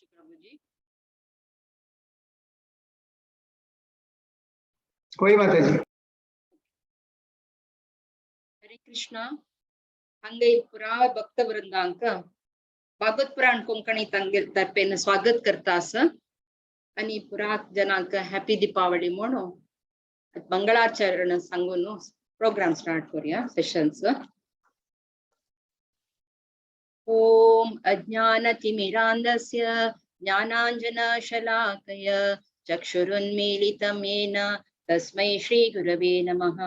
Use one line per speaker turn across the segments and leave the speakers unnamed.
प्रभु जी।
कोई बात है जी।
हरे कृष्णा हंगे पुरा भक्त वृंदांक भागवत पुराण कोंकणी तर्फे स्वागत करता आणि पुरात जनांक हॅपी दीपावली म्हणून मंगळाचरण सांगून प्रोग्राम स्टार्ट करूया सेशन्स। ओम अज्ञानतिमिरान्धस्य ज्ञानाञ्जनशलाकय चक्षुरुन्मीलितं येन तस्मै श्रीगुरवे नमः।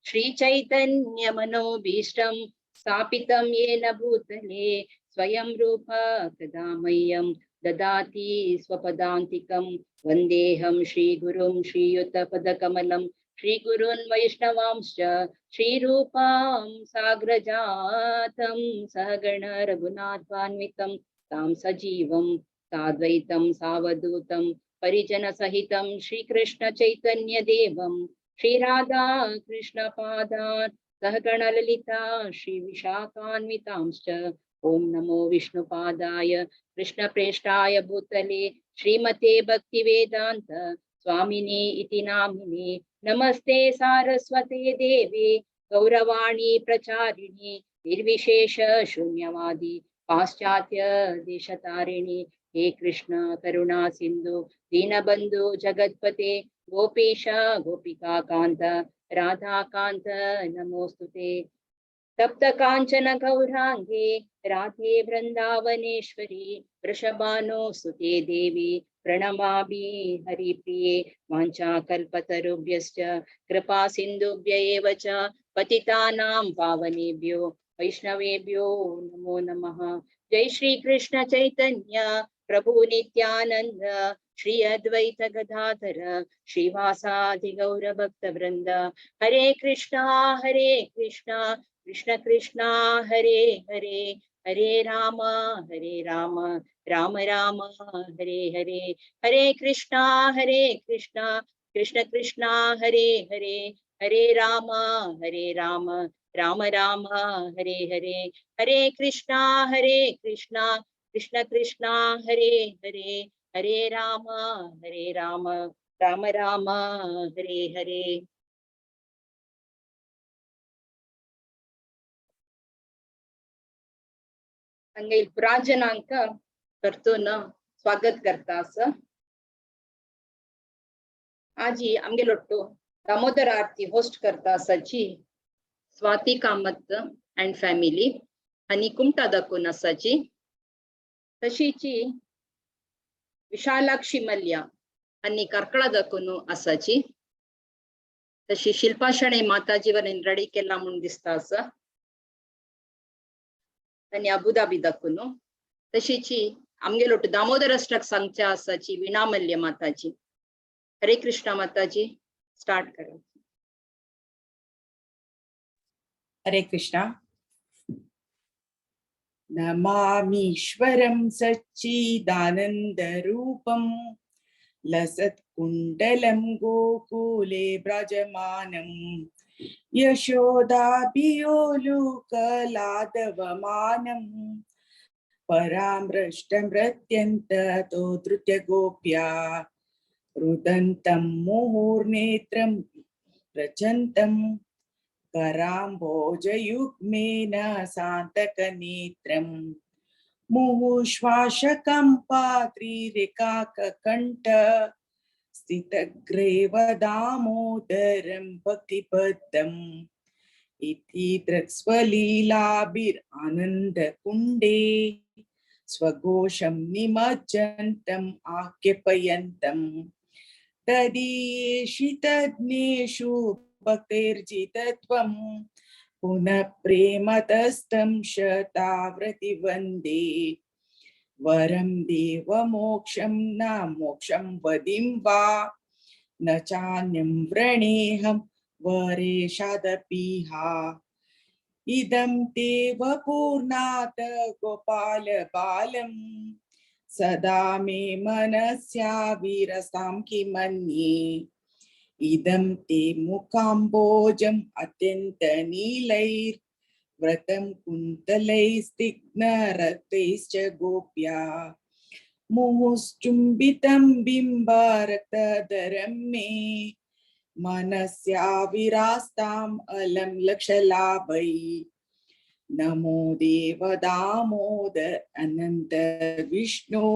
श्रीचैतन्यमनोभीष्टं स्थापितं येन भूतले स्वयं रूप कदा मह्यं ददाति स्वपदान्तिकं। वन्देऽहं श्रीगुरुं श्रीयुतपदकमलं श्रीगुरून् वैष्णवांश्च श्रीरूपां साग्रजातं सहगण रघुनाथान्वितं तां सजीवं साद्वैतं सावधूतं परिजनसहितं श्रीकृष्ण चैतन्य देवं श्रीराधा कृष्णपादान् सहगण ललिता श्रीविशाखान्वितांश्च। ओम नमो विष्णुपादाय कृष्णप्रेष्ठाय भूतले श्रीमते भक्तिवेदांत स्वामिने इति नामिने। नमस्ते सारस्वते देवे गौरवाणी प्रचारिणी निर्विशेष शून्यवादी पाश्चात्य देशतारिणी। हे कृष्ण करुणा सिंधु दीनबंधु जगत्पते गोपीश गोपिका कांत राधा कांत नमोस्तुते। तप्त कांचन गौरांगे राधे वृंदावनेश्वरी वृषभानुसुते देवी प्रणमामि हरिप्रिये। वाञ्छाकल्पतरुभ्यश्च कृपा सिन्धुभ्य एव च पतितानां पावनेभ्यो वैष्णवेभ्यो नमो नमः। जय श्री कृष्ण चैतन्य प्रभु नित्यानंद श्री अद्वैत गदाधर श्रीवासादि गौर भक्त वृंद। हरे कृष्णा कृष्ण कृष्णा हरे हरे हरे राम राम राम हरे हरे। हरे कृष्णा कृष्ण कृष्णा हरे हरे हरे राम राम राम हरे हरे। हरे कृष्णा कृष्ण कृष्णा हरे हरे हरे राम राम राम हरे हरे। हंगे पुराजनांक करतून स्वागत करता आजी आमगे लोट्टू दामोदर आरती होस्ट करता आसाची स्वाती कामत अँड फॅमिली आणि कुमटा दाखवून आसाची तशीची विशालाक्षी मल्ल्या आणि कर्कळा दाखवून आसाची तशी शिल्पा शणे माताजीवर रेडी केला म्हणून दिसता असा आणि अबुधाबी दाखवून तशीची आमगे लोट दामोदर अष्टक सांगच्या आसाची विणामल्य माताजी। हरे कृष्णा माताजी स्टार्ट करो।
हरे कृष्णा। नमामीश्वरं सच्चिदानन्दरूपं लसत्कुण्डलं गोकुले व्रजमानं यशोदाभियोलुकलादवमानं परामृष्टमृत्यन्ततो धृत्यगोप्या रुदन्तं मुहुर्नेत्रं प्रचन्तं कराम्भोजयुग्मेन सान्तकनेत्रं मुहुश्वासकम्पात्रिरेकाककण्ठ स्थितग्रेव दामोदरं भक्तिबद्धम् इति दृक्स्वलीलाभिरानन्दकुण्डे स्वघोषं निमज्जन्तम् आख्यपयन्तम् तदीयेषु भक्तिर्जितत्वं पुनः प्रेमतस्तं शताव्रति वन्दे वरं देवमोक्षं न मोक्षं वदिं वा न चान्यं व्रणेऽहं वरेशादपीहा इदं देव पूर्णात् गोपालबालं सदा मे मनस्या विरसां किमन्ये इदं ते मुकाम्बोजम् अत्यन्तनीलैर्व्रतं कुन्तलैस्तिग्नरक्तैश्च गोप्या मुहुश्चुम्बितं बिम्बरक्तधरं मे मनस्याविरास्ताम् अलं लक्षलाभै नमो देव दामोदर अनंत विष्णु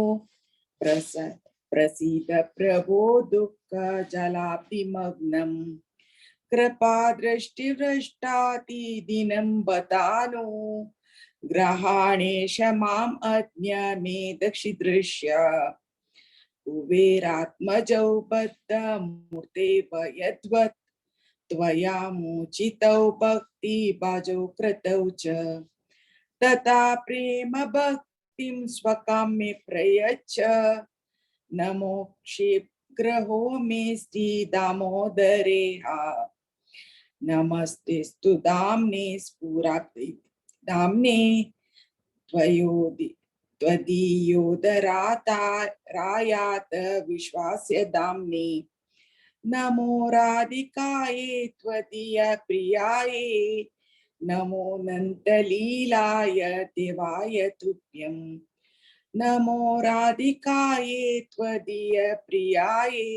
प्रसीद प्रभो दुःख जलाब्धिमग्नम् कृपा दृष्टिवृष्टाति दिनं बतानु ग्रहाणेश माम् अज्ञ मे दक्षिदृश्य कुबेरात्मजौ बद्धमूर्ते यद्वत् त्वया मोचितौ भक्ति बाजौ कृतौ च तथा प्रेम भक्तिं स्वकां मे प्रयच्छ नमो क्षिप्रहो मे स्त्री दामोदरे नमस्ते स्तु दाम्ने स्फुराप्ति दाम्ने त्वदीयोदरायात विश्वास्य दाम्ने नमो राधिकाये त्वदीय प्रियाये नमो नन्तलीलाय देवाय तुभ्यं नमो राधिकाये त्वदीय प्रियाये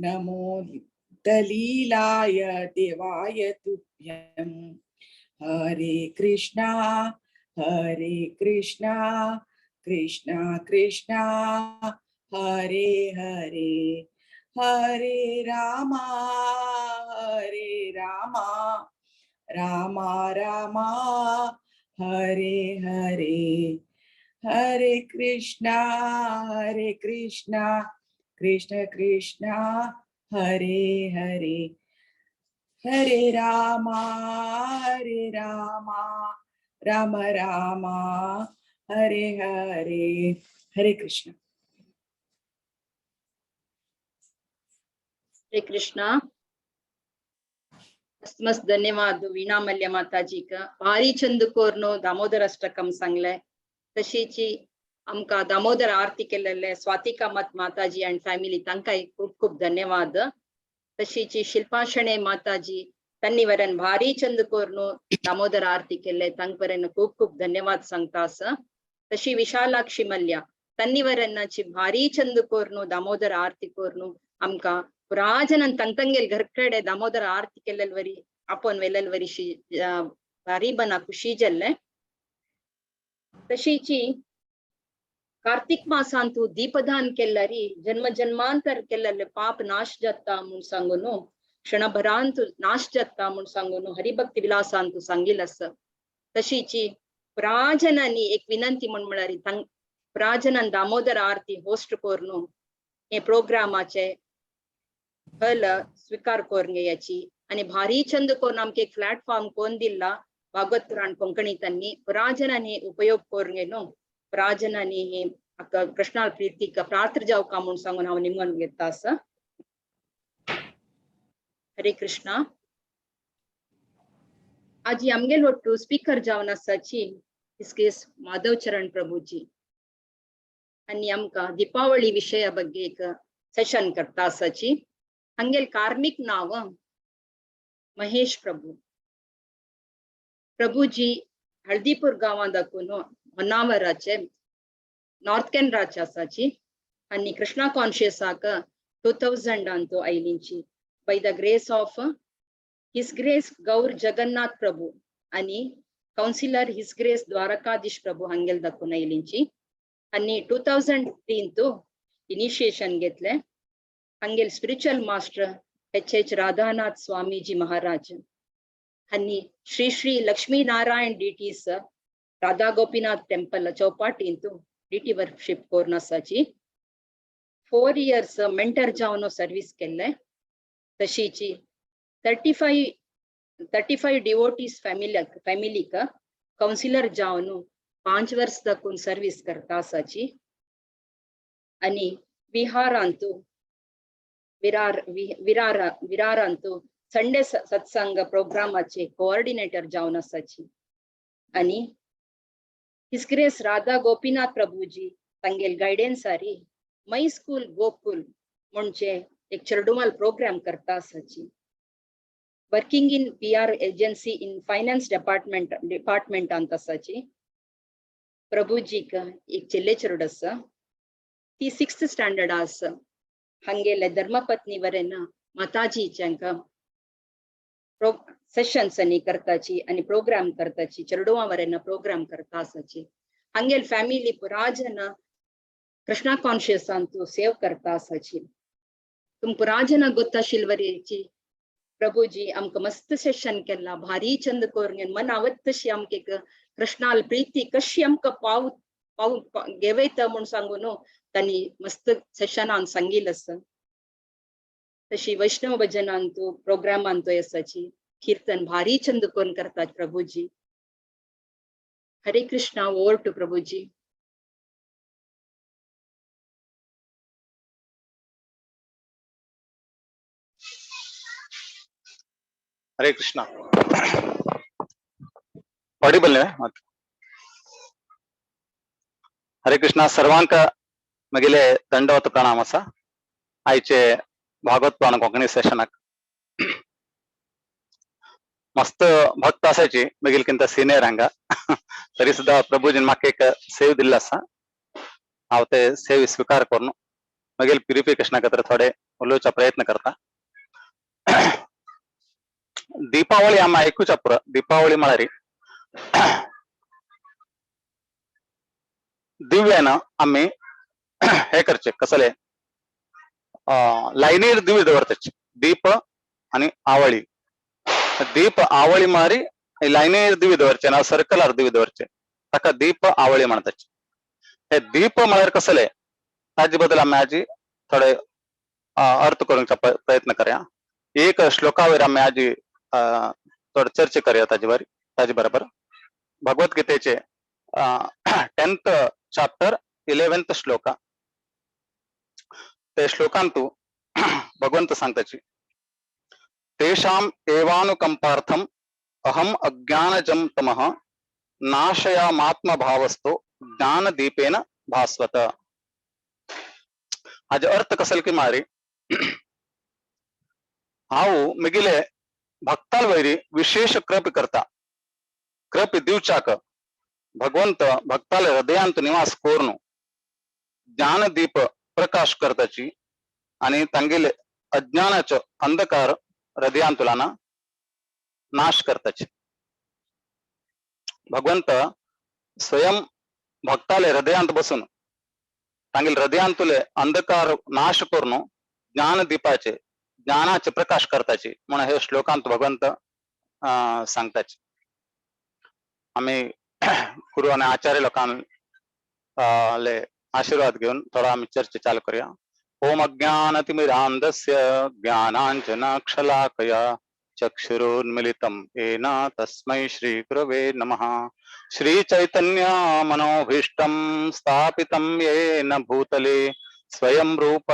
नमो नन्तलीलाय देवाय तुभ्यं हरे कृष्णा कृष्णा कृष्णा हरे हरे हरे रामा रामा रामा हरे हरे हरे कृष्णा कृष्ण कृष्ण हरे हरे हरे रामा राम रामा हरे हरे हरे कृष्ण
हरे कृष्णा मस्त धन्यवाद वीणामल्य माताजी का भारी चंदकोरनो दामोदर अष्टकम सांगले तशीची आमका दामोदर आरती केलेले स्वातिका मत माताजी एंड फॅमिली तांकाय खूप खूप धन्यवाद तशीची शिल्पा शणे माताजी तन्नीवरन भारी चंदकोरनो दामोदर आरती केले तांकवरन खूप खूप धन्यवाद सांगतास तशी विशालाक्षी मल्ल्या तन्नीवरनाची भारी चंदकोरनो दामोदर आरती कोरनो आमका पुराजनन तंतंगेल घरकडे दामोदर आरती केलेलवरी आपण वेलेलवरी भारी बना खुशी जल्ले तशीची कार्तिक मासांतू दीपदान केल्लरी जन्म जन्मांतर केल्ले पाप नाश जाता म्हणून सांगून क्षणभरांतू नाश जाता म्हणून सांगून हरिभक्ती विलासांतू सांगिलस तशीची प्राजनांनी एक विनंती म्हणल्यारी प्राजनान दामोदर आरती होस्ट कोरनो हे प्रोग्रामाचे हल स्वीकार कोरणे याची आणि भारी चंद कोण आमके एक प्लॅटफॉर्म कोण दिला भागवत पुराण कोंकणी त्यांनी प्राजनाने उपयोग कोरणे प्राजनाने हे कृष्णाल प्रीती का प्रार्थना जाऊ का म्हणून सांगून हांव निमन घेता असं हरे कृष्णा आज आमगेल ಒಟ್ಟು स्पीकर जावन आसाची इसकेस माधव चरण प्रभुजी आणि आमका दीपावळी विषया ಬಗ್ಗೆ एक सेशन करता आसाची हंगेल कार्मिक नाव महेश प्रभुजी हळदीपूर गावात दाखवून होन्नावराचे नॉर्थ कॅनराचे आसाची आणि कृष्णा कॉन्शियस आक 2000 Antu आयलींची by the grace of His Grace गौर जगन्नाथ प्रभु आणि councillor His Grace Dwarkadhish Prabhu हंगेल दाखवून आयलींची आणि 2003 तो इनिशिएशन घेतले हंगेल spiritual master H.H. Radhanath Swamiji Maharaj आणि Shri Shri Lakshmi Narayan deities Radha Gopinath temple Chowpatty deity worship कोर्नसाची 4 years मेंटर जावन सर्विस केले तशीची 35 डिवोटीज फॅमिली का काउन्सिलर जावन 5 वर्ष दाखवून सर्विस करता आसाची आणि विरारांतू संडे सत्संग प्रोग्रामाचे कोऑर्डिनेटर जावन आसाची आणि हिज ग्रेस राधा गोपीनाथ प्रभुजी तांगेल गायडन्स सारी मै स्कूल गोकुल म्हणजे एक चरडुमाल प्रोग्राम करता आसाची working in PR agency in finance department अंत आसाची प्रभुजी का एक चेल्ले चरड आसा ती 6th स्टँडर्ड आस हंगेले धर्मपत्नीवरेन माताजीच्यांक सेशन्स आणि करताची आणि प्रोग्राम करताची चेरडुवावरेन प्रोग्राम करता आसाची हंगेल family पुराजन Krishna conscious Antu save करता आसाची तुम पुराजन गोत्ताशिल्वरीची प्रभुजी आमकां मस्त सेशन केला भारी चंद कोरून मन आवत तशी आमके कृष्णाल प्रीती कशी आमकां पाव घेवयता म्हूण सांगून तांणी मस्त सेशनान सांगिल्लें आसा तशी वैष्णव भजनांतू प्रोग्रामांतू आसाची कीर्तन भारी चंद कोरून करतात प्रभुजी हरे कृष्णा ओवर टू प्रभुजी
हरे कृष्णा ऑडिबल आहे हरे कृष्णा सर्वांक मगिले दंडवत प्रणाम असा आयचे भागवत पुराण कोंकणी सेशनाक मस्त भक्त असायची मगिलकिंत सिनियर हांगा तरी सुद्धा प्रभुजीन म्हाका एक सेव दिल्लो आसा हांव ते सेव स्वीकार करून मगेल प्युरिफिकेशना खातीर थोडे उलोवचा प्रयत्न करता दीपावळी आमी आयकुच्या पुरो दीपावळी म्हळ्यार दिव्यान आमी हे करचे कसले लायनीर दिवे दवरताचे दीप आणि आवळी दीप आवळी म्हळ्यार लायनीर दिवे दवरचे ना सर्कलार दिवे दवरचे ताका दीप आवळी म्हणटाचे हे दीप म्हळ्यार कसले ताजे बद्दल आमी आजी थोडे अर्थ करूंचा प्रयत्न करया एक श्लोका वयर आमी आजी थोडे चर्चा करया ताजे बरोबर भगवद्गीतेचे 10th chapter 11th श्लोका ते श्लोकांतू भगवंत सांगताची तेषाम एवानुकंपार्थम अहम अज्ञानजम तमः नाशयामात्मभावस्तो ज्ञानदीपेन भास्वत हाजे अर्थ कसले की मारी हांव मिगिले भक्ताल वैरी विशेष कृप करता कृप दिवचाक भगवंत भक्ताल हृदयांत निवास कोरून ज्ञानदीप प्रकाश करताची आणि तांगेले अज्ञानाचो अंधकार हृदयांतुलाना नाश करताची भगवंत स्वयं भक्ताले हृदयांत बसून तांगेले हृदयांतुले अंधकार नाश करून ज्ञानदीपाचे ज्ञानाचे प्रकाश करताची म्हणून हे श्लोकांत भगवंत सांगताचे आम्ही गुरु आणि आचार्य लोकांले आशीर्वाद घेऊन थोडा आम्ही चर्चा चालू करूया ओम अज्ञानतिमिरान्धस्य ज्ञानाञ्जनशलाकया चक्षुरुन्मिलितं येन तस्मै श्रीगुरवे नमः श्रीचैतन्य मनोभीष्टं स्थापितं येन भूतले स्वयं रूप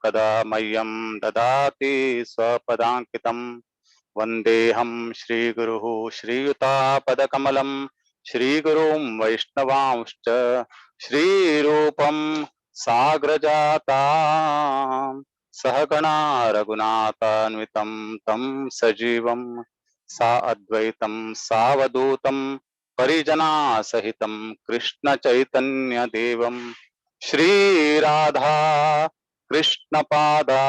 कदा मह्यं ददाति स्वपदाङ्कितं वन्देऽहं श्रीगुरुः श्रीयुतापदकमलं श्रीगुरुं वैष्णवांश्च श्रीरूपं साग्रजाता सहगणा रघुनाथान्वितं तं सजीवं सा अद्वैतं सावधूतं परिजना सहितं कृष्ण चैतन्य देवं श्रीराधा कृष्णपादा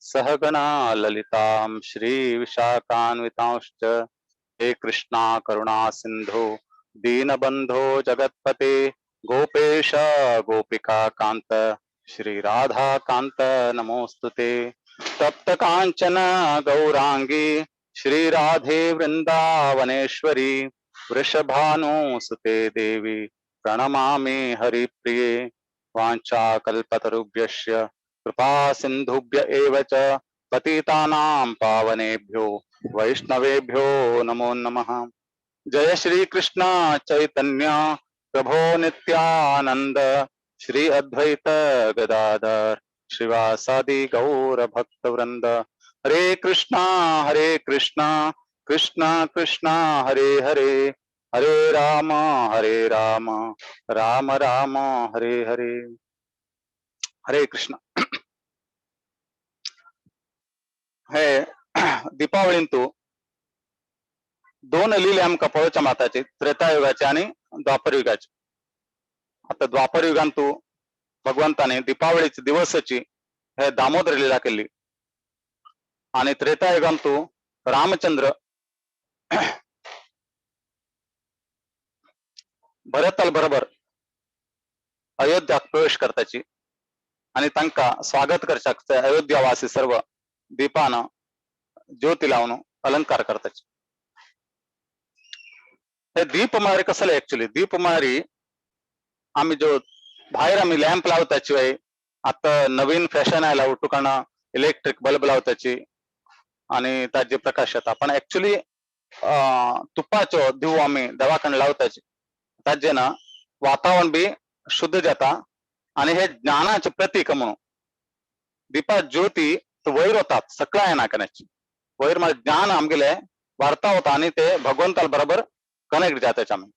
सहगणा ललितां श्रीविशाखान्वितांश्च हे कृष्णा करुणा सिंधु दीनबंधो जगत्पते गोपेश गोपिका कांत श्री राधा कांत नमोस्तुते तप्त कांचन गौरांगी श्री राधे वृंदावनेश्वरी वृषभानुसुते देवी प्रणमामि हरिप्रिये वाञ्छाकल्पतरुभ्यश्च कृपा सिन्धुभ्य एव च पतितानां पावनेभ्यो वैष्णवेभ्यो नमो नमः जय श्री कृष्ण चैतन्य प्रभो नित्यानंद श्री अद्वैत गदाधर श्रीवासादि गौर भक्त वृंद हरे कृष्णा कृष्णा कृष्णा हरे हरे हरे राम राम राम हरे हरे हरे कृष्ण हे दीपावळींतू दोन लिले आमकां पळोवच्या माताचे त्रेतायुगाचे आणि द्वापर युगाचे आता द्वापर युगांतू भगवंताने दीपावळीची दिवसाची हे दामोदर लीला केली आणि त्रेतायुगांतू रामचंद्र भरतल बरोबर अयोध्यात प्रवेश करताची आणि तांका स्वागत करच्याक अयोध्यावासी सर्व दीपानं ज्योती लावून अलंकार करताचे. हे दीपमारी कसले ऍक्च्युली दीपमारी आम्ही जो बाहेर आम्ही लॅम्प लावताची वय आता नवीन फॅशन आयला उठुकाना इलेक्ट्रिक बल्ब लावताची आणि ताजे प्रकाश येता पण ऍक्च्युली तुपाचो दिवो आम्ही दवाखाने लावताची ताजेन वातावरण बी शुद्ध जाता आणि हे ज्ञानाचे प्रतीक म्हणून दीपा ज्योती वयर होतात सकळा येना कण्याची वयर मला ज्ञान आमगेले वार्ता होता आणि ते भगवंताला बरोबर कनेक्ट जाताचे आम्ही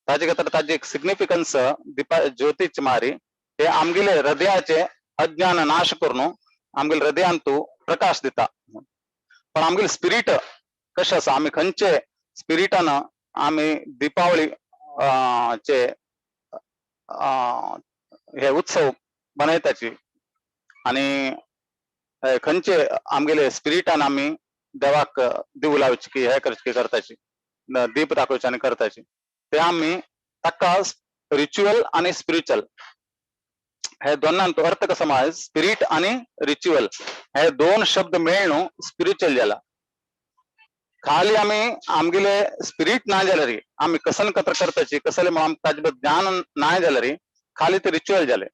ताजे खातर ताजे एक सिग्निफिकन्स दीपा ज्योतीची मारी ते आमगेले हृदयाचे अज्ञान नाश करून आमगेले हृदयांतू प्रकाश दिता पण आमगेले स्पिरिट कशें आसा आमी खंयचे स्पिरिटान आमी दीपावळी चे हे उत्सव मनयताची आणि खंयचे आमगेले स्पिरिटान आमी देवाक दिवू लावची की हे करची करताची दीप दाखोवचे आनी करताची ते आमी ताका रिच्युअल आणि स्पिरिच्युअल हे दोनांचो अर्थ कसो माय स्पिरिट आणि रिच्युअल हे दोन शब्द मेळून स्पिरिच्युअल जाला खाली आम्ही आमगेले स्पिरिट ना जाल्यार आम्ही कसन कत्र करताची कसले म्हणून ताजे ज्ञान ना जाल्यार खाली ते रिच्युअल जाले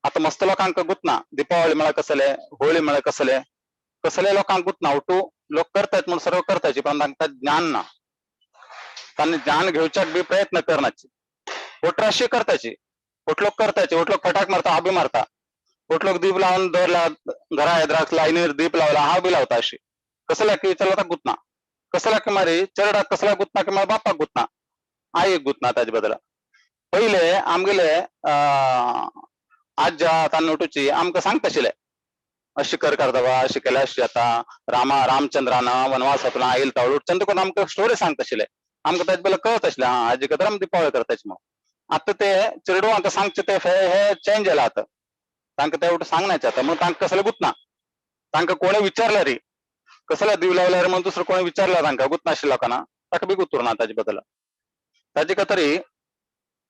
आता मस्त लोकांक गुतना दीपावळी म्हळ्यार कसले होळी म्हळ्यार कसले कसले लोकांक गुतना उठू लोक करतात म्हणून सर्व करताची पण तांकां ज्ञान ना तांणी ज्ञान घेवच्याक बी प्रयत्न करनाची पोटराशी करताची लोक करताचे लोक फटाक मारता हांव बी मारता लोक दीप लावून दवरला घरा येद्राक लायनीर दीप लावला हांव बी लावता अशी कसल्या की विचारला ताका गुतना कसल्या की मारी चेडवाक कसल्या गुतना की मागीर बापाक गुतना आईक गुतना ताजे बदल पहिले आमगेले आज्या तान्नुटूची आमकां सांगताशिल्ले अशी कर करदवा अशी केल्यार अशी जाता रामचंद्रान वनवासांतून आयल तावळ उठच्यान करून आमकां स्टोरी सांगताशिल्ले आमकां ताजे बद्दल कळत आशिल्लें हा हाजे खातीर आमी दीपावळी करताची म्हणून आता ते चेडवांक सांगचे ते हे चेंज जाला आता तांकां ते उठ सांगनाचे आता म्हणून तांकां कसले गुतना तांकां कोणी विचारल्यार कसले दिव लावल्यार म्हणून दुसरो कोणी विचारल्यार तांकां गुतना आशिल्ल्या लोकांना ताका बी उतरना ताजे बद्दल ताजे खातीर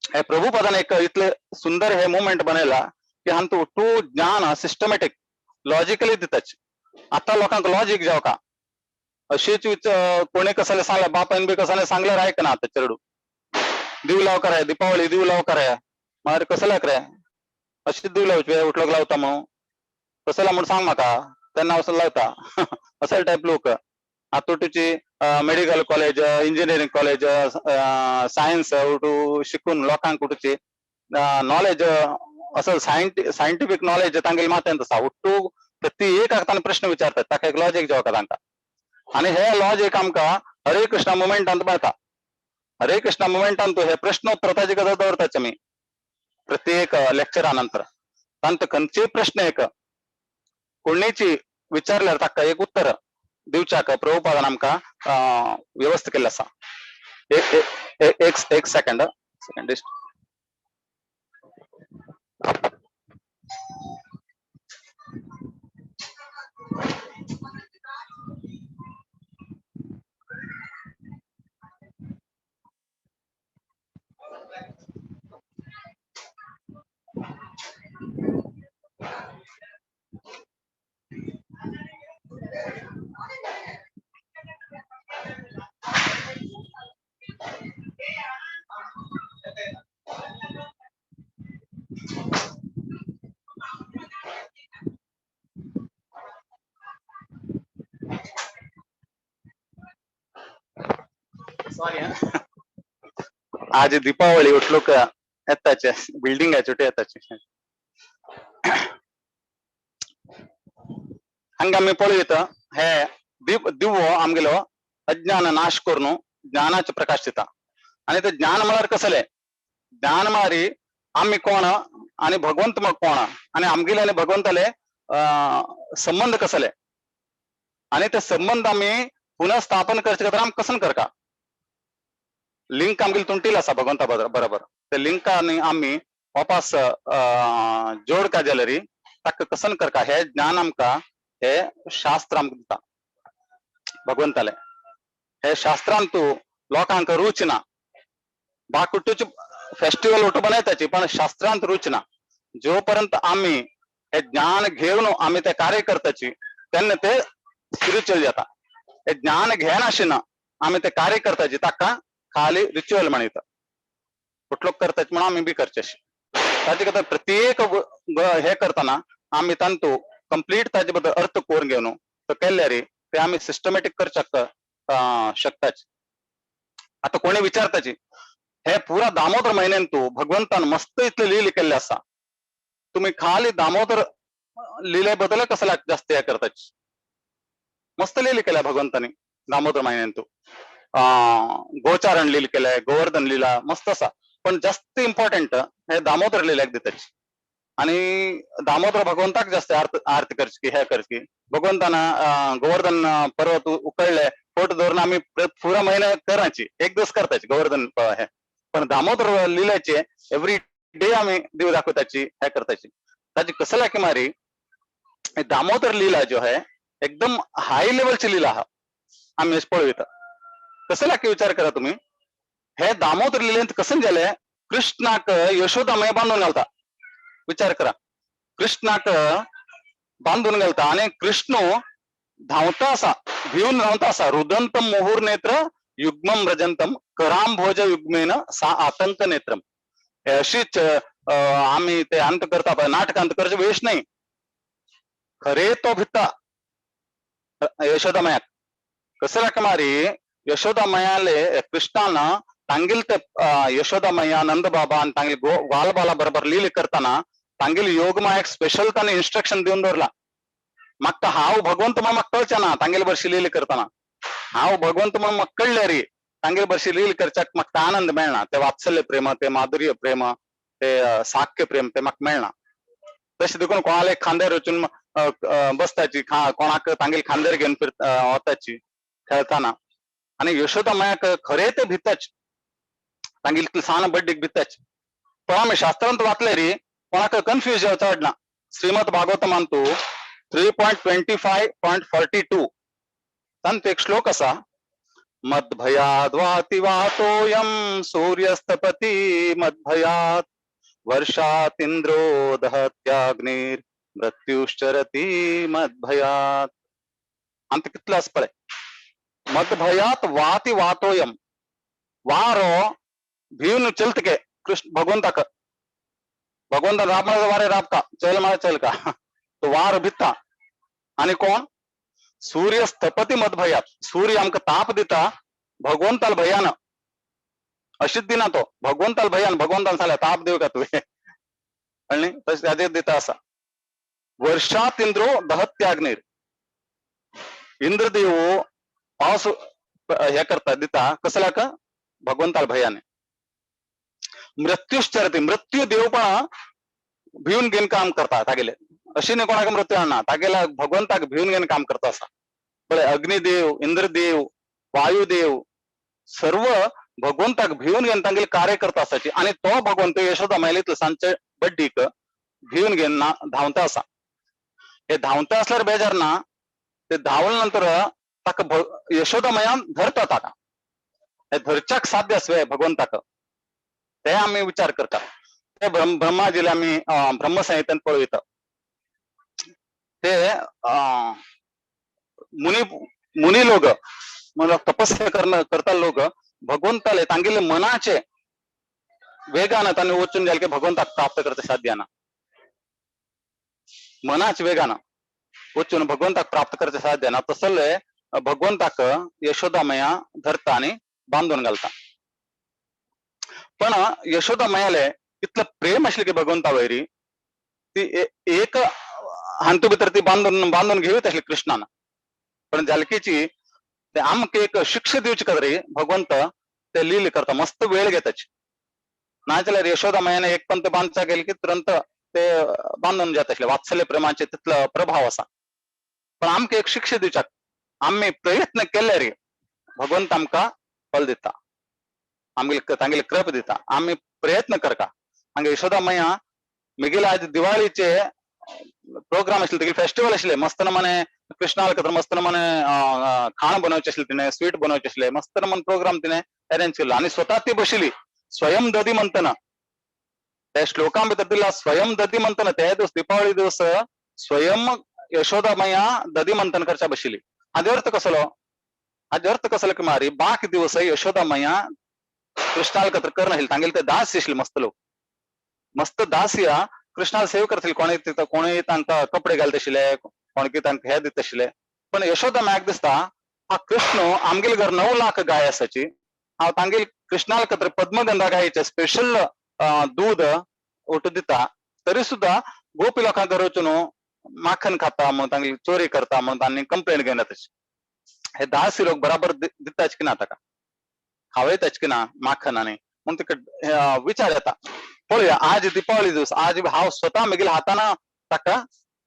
हे प्रभुपदान एक इतले सुंदर हे मुवमेंट बनयला की हातूंत टू ज्ञान सिस्टमॅटिक लॉजिकली दिताचे आता लोकांक लॉजिक जावका अशीच कोणी कसले सांगले बापायन बी कसले सांगल्यार आयकना आता चेडू दिव लाव करे दीपावळी दिव लाव करे मागीर कसल्याक रे अशीच दिव लावचे उठलोक लावता म्हणून कसला म्हणून सांग म्हाका तेन्ना वचून लावता असले टायप लोक आतुटूची medical college engineering college science उठू शिकून लोकांक उठूची नॉलेज असं सायंटिफिक नॉलेज तांगेली माथ्यांत आसा उठू प्रति एक तांकां प्रश्न विचारतात ताका एक लॉजिक जावका तांकां आणि हे लॉजिक आमकां हरे कृष्णा मुवमेंटांत मेळटा हरे कृष्णा मुवमेंटांत हे प्रश्नोत्तर ताजे गजाल दवरताचे आमी प्रत्येक लेक्चरा नंतर तांत खंयचेय प्रश्न एक कोणीची विचारल्यार ताका एक उत्तर दिवच्याक प्रभुपादान आमकां व्यवस्था केल्ली आसा एक सेकंड आज दीपावळी उठलोक येताचे बिल्डिंगाचे उठे येताचे हंगा आमी पळयत हे दिवो आमगेलो अज्ञान नाश करून ज्ञानाचे प्रकाश दिता आणि ते ज्ञान म्हळ्यार कसले ज्ञान म्हळ्यार आमी कोण आणि भगवंत कोण आणि आमगेले आणि भगवंताले संबंध कसले आणि ते संबंध आमी पुनः स्थापन करचे खातीर आमी कसन करता लिंक आमगेली तुंटील आसा भगवंता बरोबर ते लिंकांनी आमी वापस जोड का जलरी तक कसन करका हे ज्ञान आमका हे शास्त्र आमका दिता भगवंताले हे शास्त्रांतू लोकांक रुचना बाकुटूच फेस्टिवल उठ बनायताची पण शास्त्रांत रुचना जोपर्यंत आम्ही हे ज्ञान घेऊन आम्ही ते कार्य करताची त्यांना ते स्पिरिच्युअल जाता हे ज्ञान घेनाशिना आम्ही ते कार्य करताची ताका खाली रिच्युअल म्हणित कुठलो करताच म्हणून आम्ही बी करचेशी ताचे करता प्रत्येक हे करताना आम्ही तांतू कंप्लीट ताजे बद्दल अर्थ करून घेऊन तर केल्यारी ते आम्ही सिस्टमॅटिक करचक शकताच आता कोणी विचारताची हे पुरा दामोदर महिन्यांतू भगवंतान मस्त इतले लील केल्ले असा तुम्ही खाली दामोदर लिले बद्दल कसला जास्त हे करताच मस्त लील केल्या भगवंतानी दामोदर महिन्यांतू गोचारण लील केलंय गोवर्धन लीला मस्त असा पण जास्त इम्पॉर्टंट हे दामोदर लीलाक दिताची आणि दामोदर भगवंताक जास्त आरती करची हे करची भगवंताना गोवर्धन पर्वत उकळले फोट धरून आम्ही पुरा महिना करायची एक दिवस करताची गोवर्धन हे पण दामोदर लिलाचे एव्हरी डे आम्ही देव दाखवताची हे करताची ताची कसला की मारी दामोदर लीला जो है एकदम हाय लेवलची लीला हा आम्ही पळवित कसला की विचार करा तुम्ही हे दामोदर लीलेंत कसं झालंय कृष्णाक यशोदामय बांधून घालता विचार करा कृष्णाक बांधून घालता आणि कृष्ण धावता असा भिवून धावता असा रुदंतम मुहूर नेत्र युग्मम रजंतम कराम भोज युग्मेन सा आतंक नेत्रम हे अशीच आम्ही ते अंत करता नाटक अंत करायचे वेश नाही खरे तो भित्ता यशोदामयाक कसला कुमारी यशोदामयाले कृष्णानं तांगिल ते यशोदामया नंद बाबा आणि तांगिल बालबाला बरोबर लील करताना तांगिल योगमा एक स्पेशल त्याने इन्स्ट्रक्शन देऊन दवरला मग हाव भगवंत मग कळच्या ना तांगिल बर्शी लील करताना हाव भगवंत मग कळले रे तांगिल बर्शी लील करच्याक मग आनंद मिळणार ते वात्सल्य प्रेम ते माधुर्य प्रेम ते साख्य प्रेम ते मग मिळणार तसे देखून कोणाला खांद्यावर रचून बसताची कोणाक तांगिल खांद्यावर घेऊन होताची खेळताना आणि यशोदामयाक खरे ते भिताच तांगिल सान बड्डीक भिताच पण आम्ही शास्त्रांत वाचले री कोणाक कन्फ्युज चढना श्रीमद भागवतम अंतू 3.25.42 तांत एक श्लोक असा मद्भयाद् वाति वातोऽयं सूर्यस्तपति मद्भयात् वर्षात् इन्द्रो दहत्याग्निर् मृत्युश्चरति मद्भयात् अंत कितला असपळे मद्भयात वाति वातोयम वारो भीवनु चलतके कृष्ण भगवंताक भगवंत राबमाळा वारे राबका चल माळे चल का तो वार भित्ता आणि कोण सूर्य स्थपती मदभयात सूर्य आमक ताप दिता भगवंताल भयान अशीच दिना तो भगवंताल भयान भगवंताल झाला ताप देऊ का तुवे आणि तसे दिता असा वर्षात इंद्रो दहत्याग्निर इंद्रदेव पाऊस हे करता दिता कसला का भगवंताल भयाने मृत्यूश्चरते मृत्यू देव पण भिवून घेऊन काम करता तागेले अशी नाही कोणाक मृत्यू आणा तागेला भगवंताक भिवून घेऊन काम करता असा बळे अग्निदेव इंद्रदेव वायुदेव सर्व भगवंताक भिवून घेऊन तांगेले कार्य करता असाची आणि तो भगवंत यशोदा मैलीतलं सांचे बड्डीक भिवून घेऊन धावता असा हे धावता असल्यावर बेजार ना ते धावल्यानंतर ताका यशोदा मयान धरता ताका हे धरच्याक साध्य असवे भगवंताक ते आम्ही विचार करता ते ब्रह्माजीला आम्ही ब्रह्मसंहितेत पळवित ते मुनी लोक म्हणजे तपस्या करता लोक भगवंताले तांगिले मनाचे वेगानं त्यांनी वचून जाल की भगवंताक प्राप्त करते साध्याना मनाच वेगानं वचून भगवंताक प्राप्त करते साध्याना तसले भगवंताक यशोदामया धरता आणि बांधून घालता पण यशोदामयाले इतलं प्रेम असले की भगवंता वैरी ती एक हांतू भितर ती बांधून घेवीत असली कृष्णानं पण जालकीची ते आमक एक शिक्षा दिवची कदरी भगवंत ते लील करता मस्त वेळ घेताची नाचल्यार यशोदामयाने एक पण ते बांधचा गेले की तुरंत ते बांधून जात असले वात्सल्य प्रेमाचे तिथलं प्रभाव असा पण आमक एक शिक्षा दिवच्याक आम्ही प्रयत्न केले रे भगवंत आमका फल दिता आमगे तांगेले कृप दिता आम्ही प्रयत्न करका हंगे यशोदा मैया मिगिल आज दिवाळीचे प्रोग्राम असले तेगे फेस्टिवल असले मस्त नमने कृष्णाला कतर मस्त नमने खाण बनवचे असले तिने स्वीट बनवचे असले मस्त नमन प्रोग्राम तिने अरेंज केला आणि स्वतः ती बसली स्वयं दधी म्हणताना त्या श्लोकांभितर दिला स्वयं दधी म्हणताना त्या दिवस दीपावली दिवस स्वयं यशोदा मैया दधी मंथन करच्या बसली हाजे अर्थ कसलो हाजे अर्थ कसलो की मारी बाकी दिवस यशोदा मैया कृष्णाला कतर करणं हिल तांगेल ते दास येसली मस्त लोक मस्त दास या कृष्णाला सेव करतील कोणी तिथं कोणी तांका कपडे घालत आशिल्ले कोणकी तांका हे दित आशिल्ले पण यशोदा मॅक दिसता हा कृष्ण आमगेल घर 9 लाख गाय आसाची हांव तांगेल कृष्णाला कतर पद्मगंधा गायचे स्पेशल दूध ओटू दिता तरी सुद्धा गोपी लोकांक घर वचून माखन खाता म्हणून तांगेली चोरी करता म्हणून तांणी कंप्लेंट घेयना तशी हे दासी लोक बराबर दिताच की ना ताका खावयताच की ना माखन आणि म्हणून तिका विचार येता पळया आज दीपावली दिवस आज हांव स्वतः मिगील हाताना ताका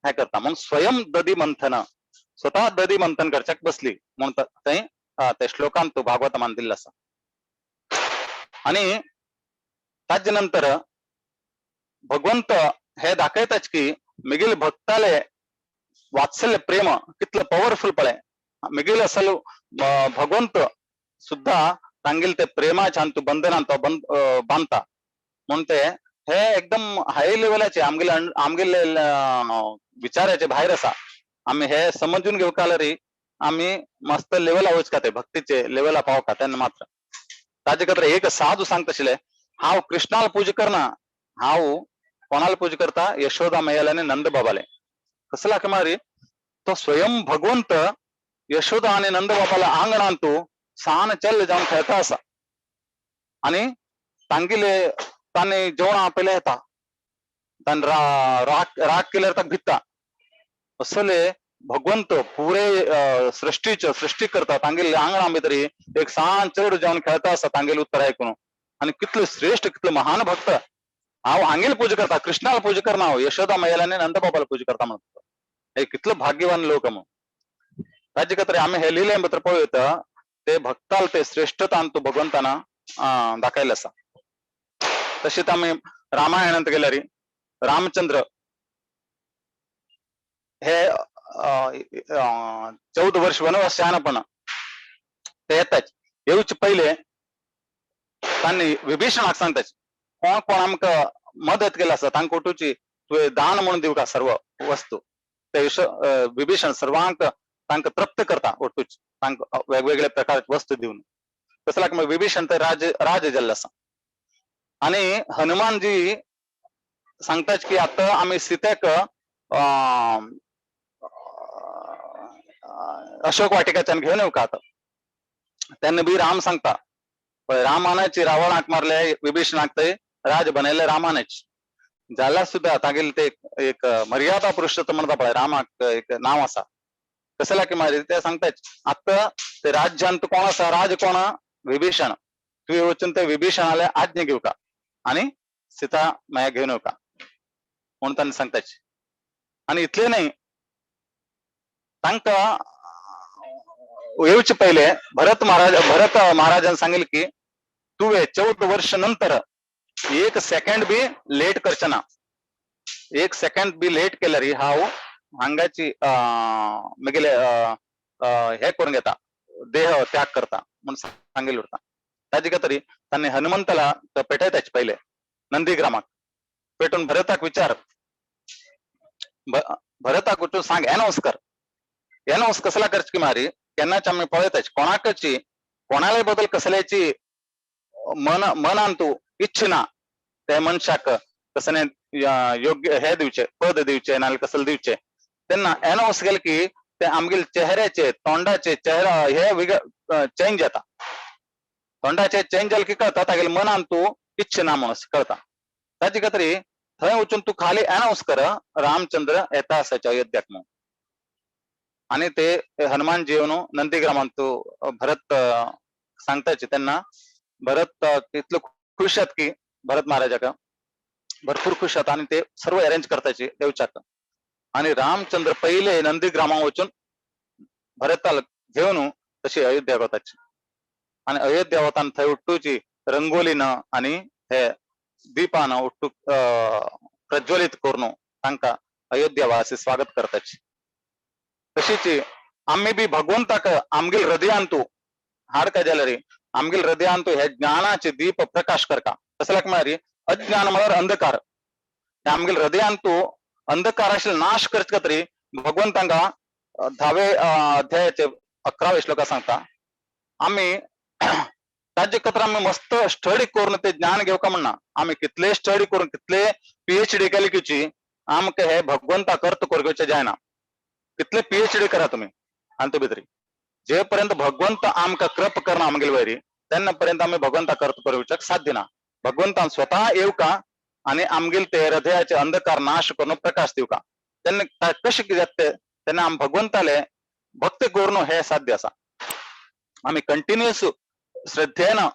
हे करता म्हणून स्वयं दधी मंथन स्वतः दधी मंथन करच्याक बसली म्हणून थंय त्या श्लोकांत तो भागवतामान दिल्लो आसा आणि ताजे नंतर भगवंत हे दाखयताच की मिगील भक्ताले वात्सल्य प्रेम कितलं पॉवरफुल पळय मिगील असल भगवंत सुद्धा तांगेल ते प्रेमाच्या तू बंधनांत बांधता म्हणून ते हे एकदम हाय लेवलाचे आमगेले विचाराचे भायर आसा आम्ही हे समजून घेवक री आम्ही मस्त लेवल वच का ते भक्तीचे लेवला पावका तेन्ना मात्र ताजे खातीर एक साधू सांगता आशिल्ले हांव कृष्णाला पूजा करना हांव कोणाला पूजा करता यशोदा मैयाले आनी नंद बाबाले कसला की मारी तो स्वयं भगवंत यशोदा आणि नंद बाबाला आंगणांत तू सान चल जाऊन खेळता असा आणि तांगिले ताने जेवण आपले येता तान राग केल्यार ताका भित्ता असले भगवंत पुरे सृष्टी करता तांगेले आंगणा भितर एक सान चड जाऊन खेळता असा तांगेले उत्तर ऐकून आणि कितले श्रेष्ठ कितले महान भक्त हांव हांगेल पूजा करता कृष्णाला पूजा करना हांव यशोदा मैयाला आनी नंद बाबाला पूजा करता म्हणटा हे कितलं भाग्यवान लोक म्हणून ताजे खातीर आम्ही हे लिहिले भितर पळयत ते भक्ताल ते श्रेष्ठतान तू भगवंताना दाखयले आसा तशेंच आमी रामायणांत गेल्यार रामचंद्र हे 14 वर्ष वनवास शहाणपण ते येताच येवचे पहिले तांणी विभीषणाक सांगताच कोण कोण आमकां मदत केला आसा तांकां उठूची तुवें दान म्हणून दिवका सर्व वस्तू ते विभीषण सर्वांक तांकां तृप्त करता ओटूच तांकां वेगवेगळ्या प्रकारचे वस्तू दिवन तसलाक मग विभीषण ते राज जाल्लो आसा आणि हनुमानजी सांगताच की आता आम्ही सीतेक अशोक वाटिकाच्यान घेऊन येऊ का आता त्यांनी बी राम सांगता रामानाची रावणाक मारले विभीषणाक ते राज बनयले रामानेच जाल्यार सुद्धा तागेले ते एक मर्यादा पुरुषोत्तम म्हणता पळय रामाक एक नाव आसा कसला की मारी ते सांगताच आता ते राज्यांत कोण आसा राज कोण विभीषण तुवें वचून ते विभीषणाले आज्ञा घेवका आणि सीता माया घेऊन येवका म्हणून तांणी सांगताच आणि इतले नाही तांकां येवचे पहिले भरत महाराजान सांगितले की तुवें 14 वर्ष नंतर एक सेकंड बी लेट करचे ना एक सेकंड बी लेट केल्यार हांव हांगाची मगेले हे करून घेता देह त्याग करता म्हणून सांगिल्लें उरता ताजे खातीर तांणी हनुमंताला पेटयताचे पहिले नंदीग्रामाक पेटून भरताक विचार भरताक वचून सांग एनाउन्स कर एनाउन्स कसला करचे की मारी केन्नाच आमी पळयताच कोणाकची कोणाले बदल कसल्याची मनान तू इच्छना त्या मनशाक कसले योग्य हे दिवचे पद दिवचे नाल्यार कसले दिवचे तेन्ना एनाउन्स केले की ते आमगेले चेहऱ्याचे तोंडाचे चेहरा हे चेंज जाता तोंडाचे चेंज जाले की कळता तागेले मनान तू इच्छना म्हणून कळता ताजे खातीर थंय वचून तू खाली एनाउन्स कर रामचंद्र येता आसाचे अयोध्याक म्हणून आणि ते हनुमानजी येवन नंदीग्रामांत तू भरत सांगताचे तेन्ना भरत इतलो खुश आहेत की भरत महाराजाक भरपूर खुश आहेत आणि ते सर्व अरेंज करताचे देवच्याक आणि रामचंद्र पहिले नंदीग्रामा वचून भरताल घेवन तशी अयोध्या वताची आणि अयोध्या वताना थंय उठूची रंगोलीन आणि हे दीपान उठ्ठू प्रज्वलित करून तांका अयोध्या वासी स्वागत करताची. तशीच आम्ही बी भगवंताक आमगेल हृदयांतू हाड काय झालं रे आमगेल हृदयांतू हे ज्ञानाचे दीप प्रकाश करका कसं म्हणारी अज्ञान म्हणल्यार अंधकार आमगेल हृदयांतू अंधकाराशी नाश करत तरी भगवंतांका 10वे अध्यायाचे 11वे श्लोका सांगता आम्ही ताजे कत्र आम्ही मस्त स्टडी करून ते ज्ञान घेऊ का म्हणना आम्ही कितले स्टडी करून कितले PhD केली किची आमके हे भगवंता करत करगेचे जायना कितले PhD करा तुम्ही आणि भितरी जेपर्यंत भगवंत आमका कृप करणं आमगेल वैरी त्यांनापर्यंत आम्ही भगवंता करत करूचक साध्य ना भगवंतान स्वतः येऊ का आणि आमगेल ते हृदयाचे अंधकार नाश करून प्रकाश देऊ का त्यांना कसे जाते त्यांना आम भगवंताले भक्ती करणं हे साध्य असा आम्ही कंटिन्युअस श्रद्धेनं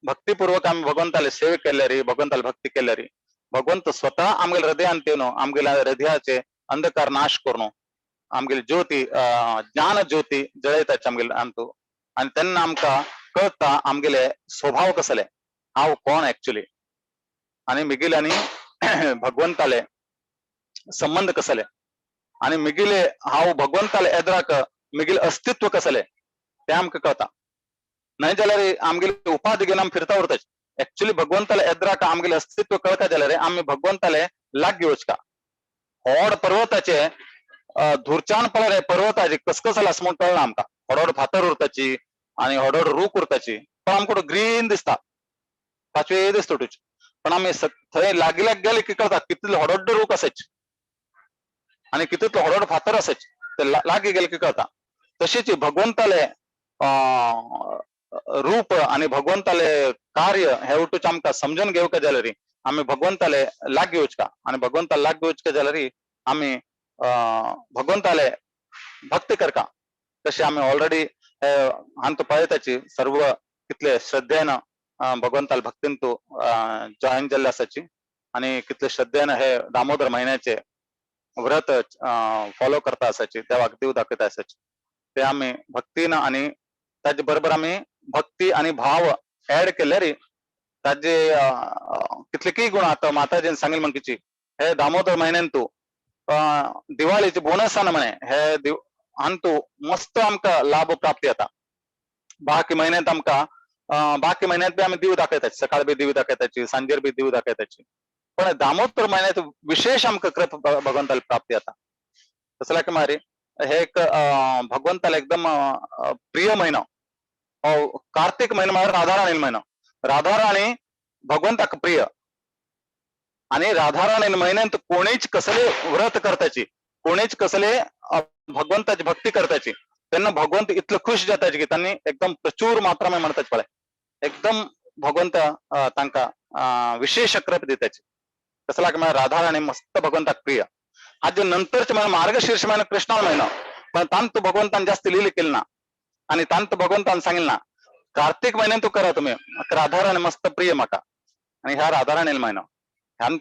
भक्तीपूर्वक आम्ही भगवंताला सेवे केल्यारी भगवंताला भक्ती केल्यारी भगवंत स्वतः आमगेल हृदयांत येऊन आमगेल हृदयाचे अंधकार नाश करून आमगेल ज्योती ज्ञान ज्योती जळयताचे आमगेल आणतो आणि त्यांना आमका कळता आमगेले स्वभाव कसले हांव कोण ऍक्च्युली आणि मिगील आणि भगवंताले संबंध कसले आणि मिगिले हांव भगवंताले एदराक मिगिल अस्तित्व कसले ते आमकां कळता नाही जाल्यार आमगेली उपाधी घेऊन आमी फिरता उरताच ऍक्च्युली भगवंताले एदराक आमगेले अस्तित्व कळता जाल्यार आमी भगवंताले लागी वचका व्हड पर्वताचे धुरचान पळय पर्वताची कसकसल आसा म्हूण कळना आमकां व्हड फातर उरताची आणि व्हड रूख उरताची पण आमकां ग्रीन दिसता पाचवे दिसता पण आमी थंय लागी लागी गेले की कळता कितले व्हड रूख आसाच आणि कितले व्हड फातर आसाच ते लागी गेले की कळता तशीच भगवंताले रूप आणि भगवंताले कार्य हे उठूच आमकां समजून घेवका जाल्यार आमी भगवंताले लागी वचका आणि भगवंताला लागी वचका जाल्यार आमी भगवंताले भक्ती करका तशें आमी ऑलरेडी हांतू पळयताची सर्व कितले श्रद्धेन भगवंताला भक्तींतू जॉईन जाल्ले आसाची आणि कितले श्रद्धेन हे दामोदर महिन्याचे व्रत फॉलो करता आसाची देवाक दिव दाखयता आसाची ते आमी भक्तीन आणि ताजे बरोबर आमी भक्ती आणि भाव ऍड केल्यार ताजे कितलेकीय गुण आता माताजीन सांगिल्ले म्हणकीची हे दामोदर महिन्यांतू दिवाळीचे बोनस आना म्हणे हे हांतू मस्त आमकां लाभ प्राप्ती जाता बाकी महिन्यात आमकां बाकी महिन्यात बी आमी दिव दाखयताची सकाळ बी दिव दाखयताची सांजेर बी दिव दाखयताची पण दामोदर महिन्यात विशेष आमकां कृप भगवंताला प्राप्ती जाता तसं की मारी हे एक भगवंताला एकदम प्रिय महिनो कार्तिक महिना म्हळ्यार राधाराणी महिनो राधाराणी भगवंताक प्रिय आणि राधाराणी महिन्यात कोणीच कसले व्रत करताची कोणीच कसले भगवंताची भक्ती करताची त्यांना भगवंत इतलं खुश जाताचे की त्यांनी एकदम प्रचूर मात्रा म्हणताच पळय एकदम भगवंत तांकां विशेष कृप दिताची कसला की राधाराणी मस्त भगवंताक प्रिय हाजे नंतरचे महिना मार्गशीर्ष महिना कृष्ण महिना पण तांत भगवंतान जास्त लिहिली केली ना आणि तांत भगवंतान सांगितलं ना कार्तिक महिन्यात तू करा तुम्ही राधाराणी मस्त प्रिय म्हाका आणि ह्या राधाराणी महिना ह्यान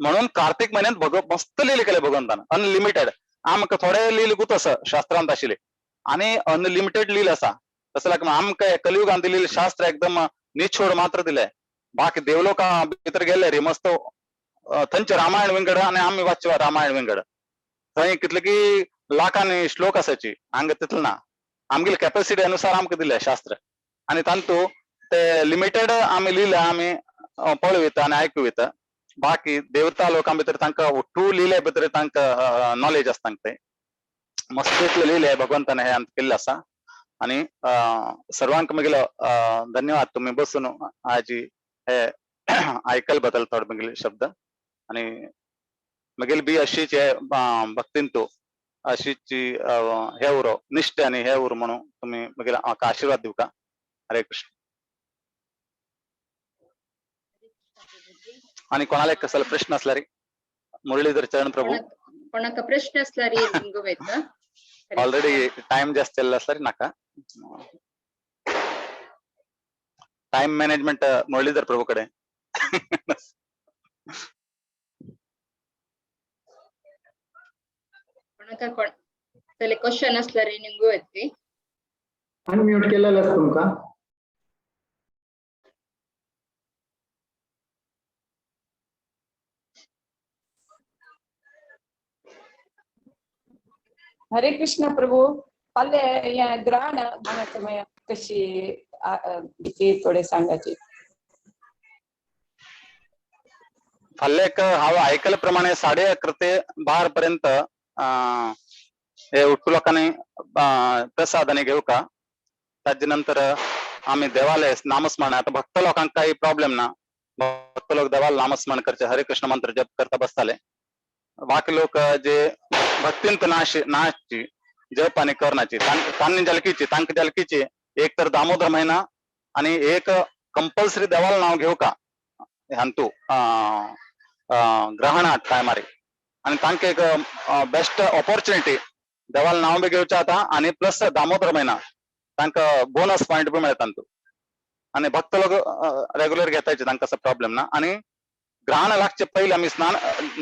म्हणून कार्तिक महिन्यात मस्त लिहिले केले भगवंतान अनलिमिटेड आमकां थोडे लिहिले गुत असं शास्त्रांत आशिल्ले आणि अनलिमिटेड लिहिलं असा तसं लाग आमकां कलियुगांत दिलेले शास्त्र एकदम निछोड मात्र दिले बाकी देवलोकां भितर गेले रे मस्त थंयचे रामायण विंगड आणि आम्ही वाचवा रामायण विंगड थंय कितले की लाखांनी श्लोक आसाची हांगा तितले ना आमगेली कॅपॅसिटी अनुसार आमकां दिले शास्त्र आणि तांतू ते लिमिटेड आमी लिहिले आमी पळयता आणि आयकूता बाकी देवता लोकां भितर तांकां टू लिहिले भितर तांकां नॉलेज आसता ते मस्त इतले लिहिले भगवंतान हे केल्ले आसा आणि सर्वांक मगेलो धन्यवाद तुम्ही बसून आजी हे आयकल बद्दल थोडे मगेले शब्द आणि मगेल बी अशीच हे भक्तींतू अशीच हे उरो निष्ठे आणि हे उरो म्हणून तुम्ही मगेल म्हाका आशीर्वाद दिवका हरे कृष्ण आणि कोणाला कसला प्रश्न असला रे मुरलीधर चरण प्रभू
कोणाक प्रश्न असला रे गोवेता
ऑलरेडी टाइम जास्त चल्ला असला रे नाका टाइम मॅनेजमेंट मुरलीधर प्रभू कडे
कोणाक क्वेश्चन असला रे निंगू येते
अनम्यूट केलेलं असतं तुमका
हरे कृष्ण प्रभू. पल्ले या ग्रहण समय कशी भीती थोडे सांगायची.
फाल्याक हांव ऐकल्या प्रमाणे 11:30 ते 12 पर्यंत हे उठू लोकांनी प्रसादाने घेऊ का. त्याच्यानंतर आम्ही देवालय नामस्मरण. आता भक्त लोकांना काही प्रॉब्लेम ना, भक्त लोक देवाला नामस्मरण करचे, हरे कृष्ण मंत्र जप करता बसताले. बाकी लोक जे भक्तींत नाचची जप आणि करण्याची तांनी जलकीची तांक जलकीची एक तर दामोदर महिना आणि एक कंपल्सरी देवाला नाव घेऊ का हांतू ग्रहणात टायमारी. आणि तांके एक बेस्ट ऑपॉर्च्युनिटी देवाला नाव बी घेवचे आता आणि प्लस दामोदर महिना तांकां बोनस पॉइंट बी मेळटा. आणि भक्त लोक रेग्युलर घेतायचे तांकां असं प्रॉब्लेम ना. आणि ग्रहण लागचे पहिले आम्ही स्नान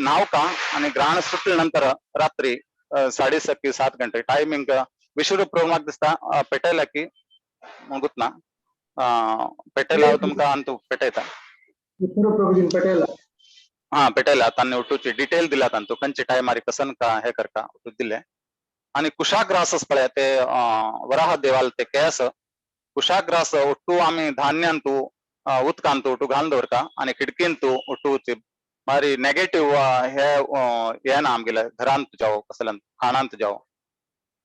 नाव का आणि ग्रहण सुटल्या नंतर रात्री 6:30 7 गंटे टायमिंग विश्वरूप प्रभू म्हाका दिसता पेटयला की मुगूत ना पेटयला तुमकां अंतू पेटयता
विष्णुप्रभूजीन पटेल
हा पेटयला तांणी उठूची डिटेल दिला तांतू खंयचे टायमारी कसन का हे करका उठू दिले. आणि कुशाग्रास पळय ते वराह देवाल ते केस कुशाग्रास ಒಟ್ಟು आम्ही धान्य ಅಂತೂ उदकांतू ಒಟ್ಟು घालून दवरता आणि खिडकींतू ಒಟ್ಟು मारी नेगेटिव्ह हे येना आमगेले घरांत जावं कसलं खाणांत जावं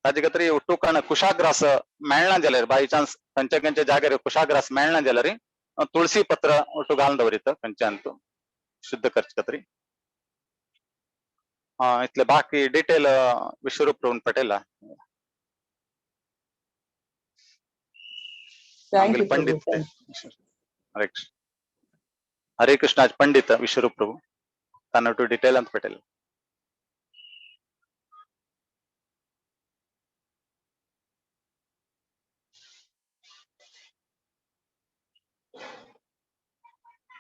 ताजे खातीर ಒಟ್ಟು कण कुशाग्रास मेळना जाल्यार बाय चान्स खंयचे खंयचे जाग्यार कुशाग्रास मेळना जाल्यार तुळशी पत्र ಒಟ್ಟು घालून दवरित खंयच्यांतू शुद्ध करचे खातीर. इतले बाकी डिटेल विश्वरूप प्रभून पटेला
थँक्यू
पंडित
प्रभू.
हरे कृष्ण पंडित विश्वरूप प्रभू तन्नटू डिटेल अंत पटेल.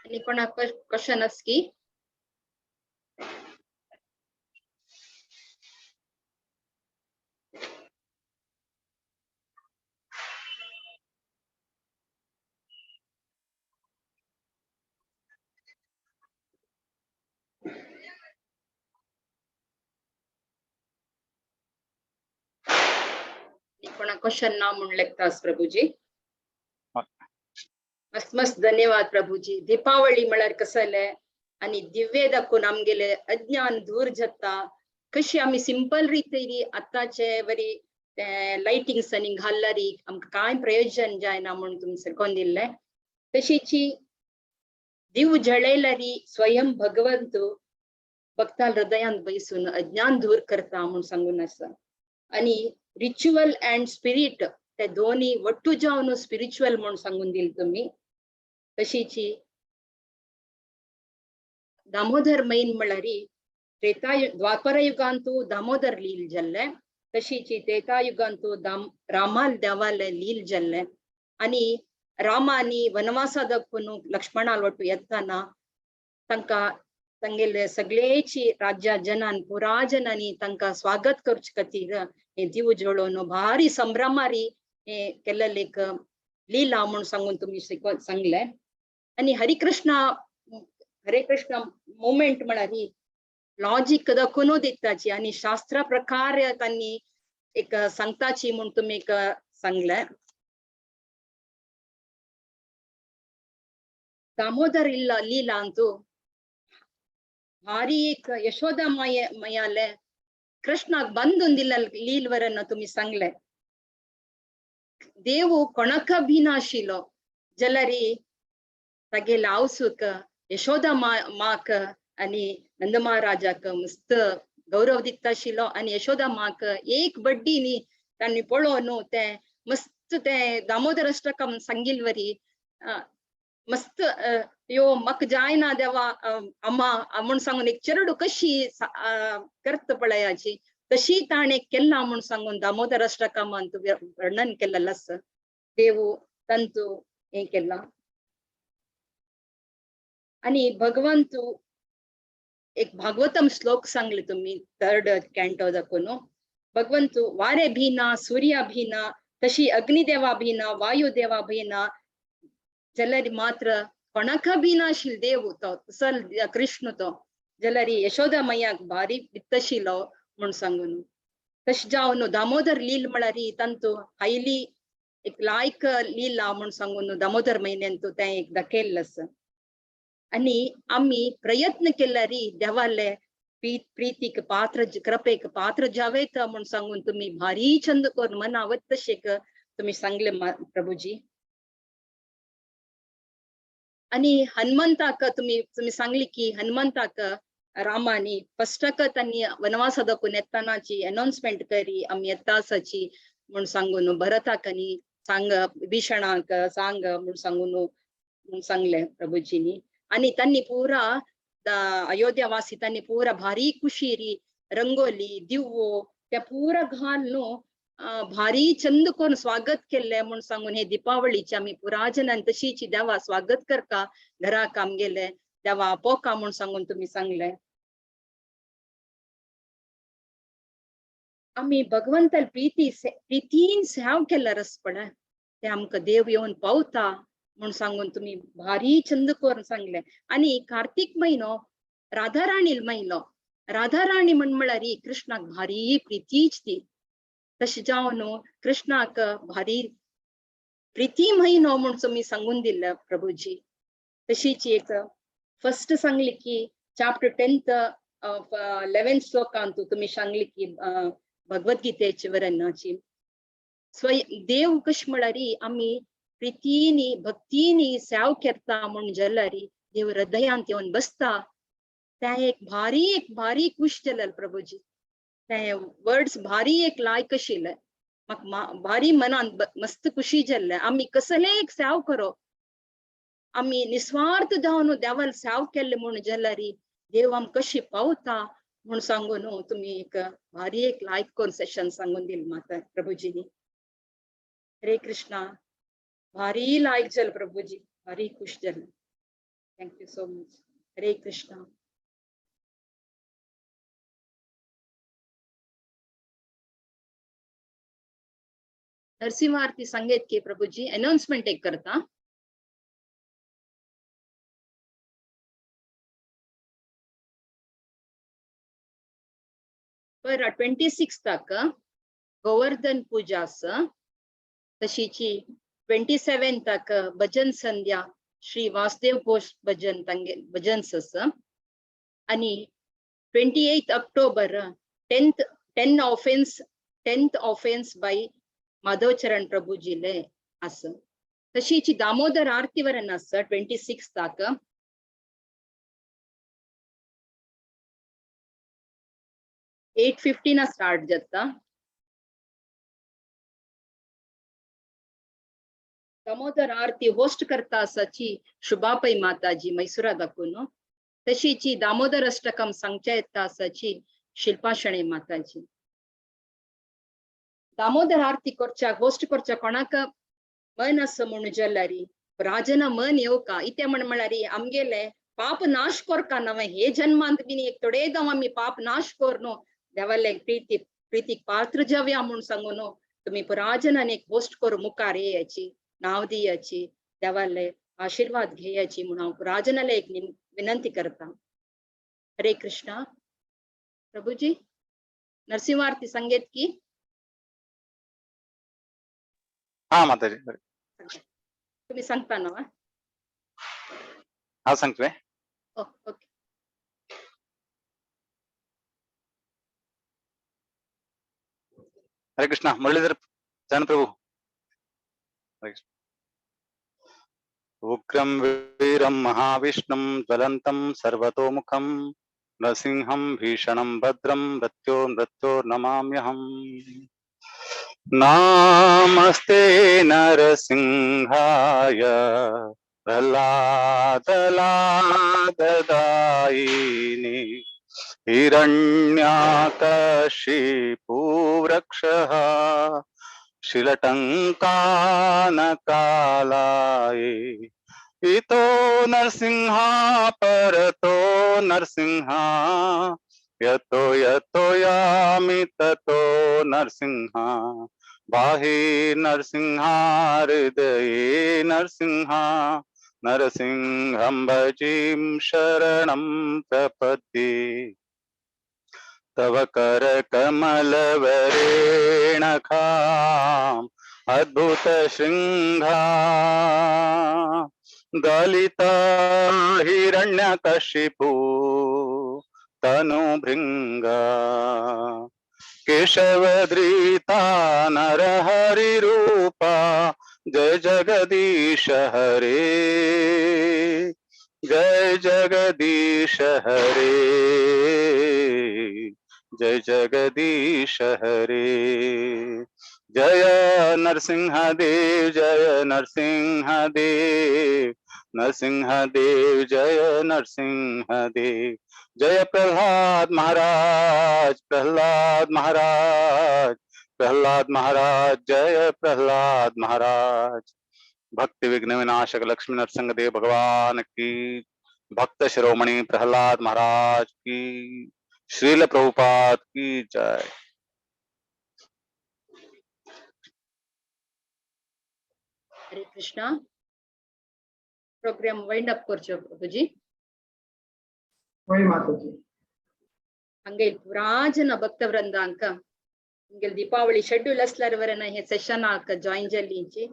आणि कोणा क्वेश्चन आस की कोणा क्वेश्चन ना म्हणून लेखतास प्रभूजी. मस्त मस्त धन्यवाद प्रभूजी. दीपावली म्हळ्यार कसले आणि दिव्य दाखोवन आमगेले अज्ञान दूर जाता. कशी आम्ही सिंपल रितीन आताचे बरी लायटिंग्स आनी घालल्यारी आमकां कांय प्रयोजन जायना म्हणून तुमी सरकोन दिल्ले. तशीची दिव जळयल्यारी स्वयं भगवंत भक्ताल हृदयांत बैसून अज्ञान दूर करता म्हणून सांगून आसा. आणि रिच्युअल अँड स्पिरिट ते दोन्ही ಒಟ್ಟು जावन स्पिरिच्युअल म्हणून सांगून दिल तुम्ही. तशीची दामोदर मैन म्हळ्यारी द्वापर युगांतू दामोदर लील जाल्ले. तशीची त्रेतायुगांतू रामाल देवाले लील जाल्ले. आणि रामानी वनवासा दाखोवन लक्ष्मणाल ಒಟ್ಟು येताना तांकां तांगेले सगळेची राज्या जनान पुरा जनांनी तांकां स्वागत करचे खातीर हे दिव जळोवन भारी संभ्रमारी हे केल्ले एक लीला म्हणून सांगून तुम्ही सांगले. आणि हरे कृष्ण मुवमेंट म्हळ्यार लॉजिक दाखोवन दिताची आणि शास्त्रा प्रकार त्यांनी एक सांगताची म्हणून तुम्ही एक सांगले. दामोदर लीला अंतू भारी एक यशोदा मयाले कृष्णाक बांधून दिला लीलवरನ್ನ तुम्ही सांगले. देव कोणाक भिनाशिलो जलरी तागेले आवसूक यशोदा माक आणि नंद महाराजाक मस्त गौरव दिताशिलो. आणि यशोदा माक एक बड्डीनी तांणी पळोवन ते मस्त ते दामोदर अष्टकम सांगिल्वरी मस्त यो मक जायना देवा अम्मा म्हणून सांगून एक चरडू कशी करत पळयाची तशी ताणे केला म्हणून सांगून दामोदर अष्टकम अंतू वर्णन केलेलं अस. देव तंतू हे केला. आणि भगवंतू एक भागवतम श्लोक सांगले तुम्ही 3rd कॅन्टो दाखवून. भगवंतू वारे भीना सूर्या भीना तशी अग्निदेवा भीना वायुदेवा भीना जलरी मात्र कोणाक भिनाशिल देव तो तसल कृष्ण तो जलरी यशोदा मैयाक भारी बित्तशिलो म्हणून सांगून. तश जावन दामोदर लील म्हळ्यार तांतू हायली एक लायक लील म्हण सांगून दामोदर म्हयन्यांतू ते एक दाखयल्लें आणि आम्ही प्रयत्न केल्यारी देवाले प्रीतीक पात्र कृपेक पात्र जावेत म्हणून सांगून तुम्ही भारी छंद करून मन आवत तशेक तुम्ही सांगले प्रभूजी. आणि हनुमंताक तुम्ही सांगली की हनुमंताक रामानी फस्टक त्यांनी वनवासादकू येतानाची अनाउन्समेंट करी आम्ही येतासाची म्हणून सांगून भरताकनी सांग विभीषणाक सांग म्हणून सांगून सांगले प्रभूजीनी. आणि त्यांनी पुरा अयोध्यावासी त्यांनी पुरा भारी खुशीरी रंगोली दिवो त्या पुरा घालून भारी चंद करून स्वागत केले म्हणून सांगून हे दीपावळीचे आम्ही पुरा जणांनी तशीची देवा स्वागत करका घराक आमगेले देवा पोका म्हणून सांगून तुम्ही सांगले. आम्ही भगवंताल प्रीतीन सेव केला रस पडे ते आमकां देव येऊन पावता म्हणून सांगून तुम्ही भारी छंद करून सांगले. आणि कार्तिक महिनो राधाराणी महिनो राधाराणी म्हळ्यार कृष्णाक भारी प्रीतीच ती तशें जावन कृष्णाक भारी प्रीती महिनो म्हणून तुम्ही सांगून दिल्ले प्रभूजी. तशीच एक फर्स्ट सांगली की चॅप्टर 10th 11th श्लोकांतू तुम्ही सांगली की भगवद्गीतेची वर्णाची देव कश म्हळ्यार आम्ही प्रीतीनी भक्तीनी सेव करता म्हणून जाल्यारी देव हृदयांत येऊन बसता त्या एक भारी खुश जालें प्रभूजी. ते वर्ड्स भारी एक लायक आशिल्ले म्हाका भारी मनान मस्त खुशी जाल्ले. आम्ही कसले एक सेव करो आम्ही निस्वार्थ जावन देवाल सेव केले म्हणून जाल्यार देव आम कशी पावता म्हणून सांगून तुम्ही एक भारी एक लायक करून सेशन सांगून दिल माता प्रभूजीनी. हरे कृष्णा भारी लायक जाल प्रभूजी भारी खुश जाले. Thank you so much. हरे कृष्णा. नरसिंह आरती संगीत के प्रभुजी अनाउंसमेंट एक करता. पर 26 तक गोवर्धन पूजा तशीची 27 तक भजन संध्या श्री वासुदेव घोष भजन भजन्स आणि 28 ऑक्टोबर 10th ऑफेन्स बाय माधवचरण प्रभूजीले अस. तशीची दामोदर आरती वरन 26 तक 8:50 स्टार्ट जाता. दामोदर आरती होस्ट करता असाची शुभापई माताजी मैसुरा दाखवून तशीची दामोदर अष्टकम सांगच्या येता असाची शिल्पा शणे माताजी. दामोदर आरती करच्या होस्ट करच्या कोणाक मन असं म्हणून जाल्यार राजना मन येऊ का इथे म्हळ्यार आमगेले पाप नाश करका नवे हे जन्मांत बिनी एक थोडे गांव आम्ही पाप नाश करनो देवाले प्रीतीक पात्र जाव्या म्हणून सांगून तुम्ही पुराजनान एक होस्ट करू मुखार येयाची नाव दियाची देवाले आशीर्वाद घेयाची म्हणून हांव पुराजनाला एक विनंती करता. हरे कृष्णा. प्रभूजी नरसिंह आरती संगीत की
हा माताजी
तुम्ही सांगता ना.
हा सांगतोय.
ओके.
हरे कृष्णा. मुरलीधर जान प्रभू. उग्रं वीरं महाविष्णुं ज्वलन्तं सर्वतोमुखं नरसिंहं भीषणं भद्रं मृत्योर्नमाम्यहम्. नमस्ते नरसिंहाय प्रह्लादलाददायिने हिरण्याकशिपुवृक्षः शिलटङ्कानकालाये इतो नरसिंहा परतो नरसिंहा यतो यतो यामि ततो नरसिंहा बाहि नरसिंहा हृदये नरसिंहा नरसिंहं भजीं शरणं प्रपद्ये तव कर कमलवरे अद्भुत श्रृंगा दलित हिरण्यकशिपु तनु भृंगा केशवधृता नरहरि रूपा जय जगदीश हरे जय जगदीश हरे जय जगदीश हरे जय नरसिंह देव जय नरसिंह देव नरसिंह देव जय नरसिंह देव जय प्रहलाद महाराज प्रहलाद महाराज प्रहलाद महाराज जय प्रहलाद महाराज भक्ति विघ्न विनाशक लक्ष्मी नरसिंह देव भगवान की भक्त शिरोमणि प्रहलाद महाराज की श्रील प्रभुपाद की जय।
हरे कृष्णा प्रोग्राम वाइंड अप करचो प्रभुजी
वही माताजी
हंगे पुरा जन भक्त वृंदांक हिंगे दीपावली शेड्यूल असल्यावरना हे सेशन आक जॉइन जल्लींची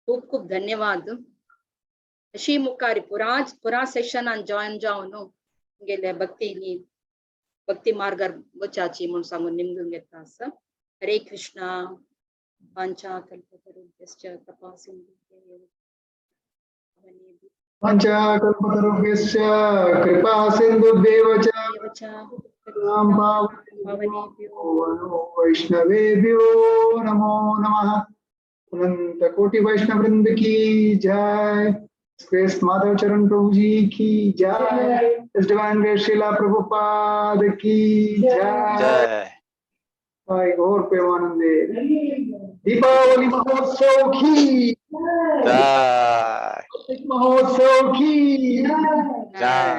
खूप खूप धन्यवाद अशी मुखारी पुरा सेशन आन जॉइन जावन हिंगे भक्ती मार्ग वचाची म्हणून सांगून निमगून घेता आसा। हरे कृष्णा वांछा कल्पतरुभ्यश्च कृपा
पंचकल्पतरुभ्यश्च कृपा सिन्धुभ्येव च वैष्णवेभ्यो नमो नमः। अनंत कोटि वैष्णव वृंद की जय। श्रेष्ठ माधव चरण प्रभु जी की जय। डिवाइन ग्रेस श्रीला प्रभुपाद की जय। और प्रेमानंदे दीपावली महोत्सव की
जय
महोत्सव की
जय।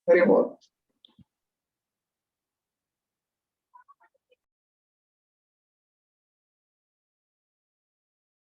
हरि बोल।